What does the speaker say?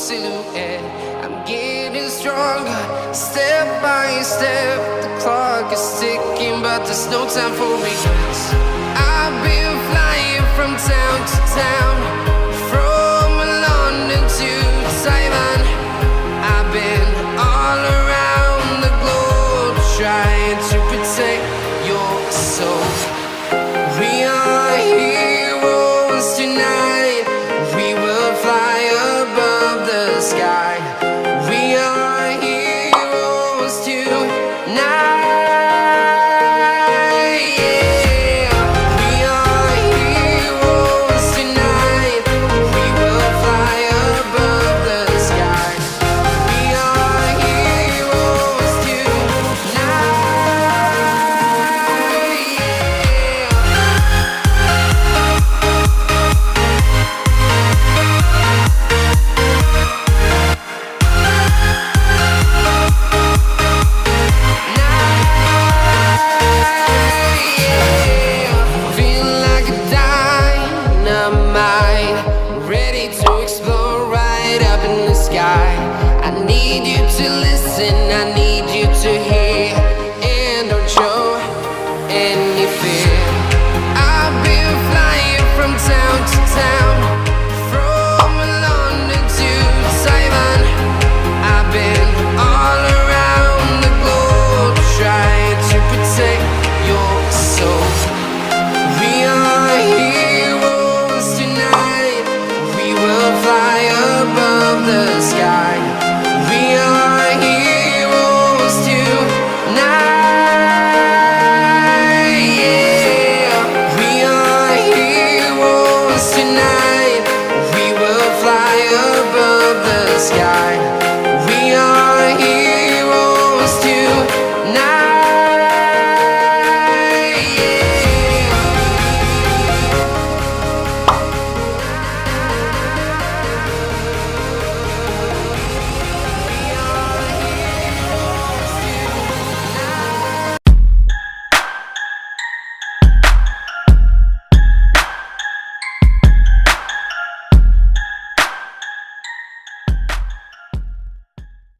silhouette. I'm getting stronger, step by step. The clock is ticking, but there's no time for regrets. I've been flying from town to town, from London to Taiwan. I've been all around the globe, trying to protect your soul. We are heroes tonight. We will fly above the sky. We are heroes tonight. Yeah. We are heroes tonight. We will fly above the sky. We are heroes tonight. Feel like a dynamite, ready to explode right up in the sky. I need you to listen, I need you to hear, and don't show any fear. I've been flying from town to town, from London to Taiwan. I've been all around the globe, trying to protect your soul. We are heroes tonight. We will fly above the sky. We are heroes tonight. Yeah. We are heroes tonight.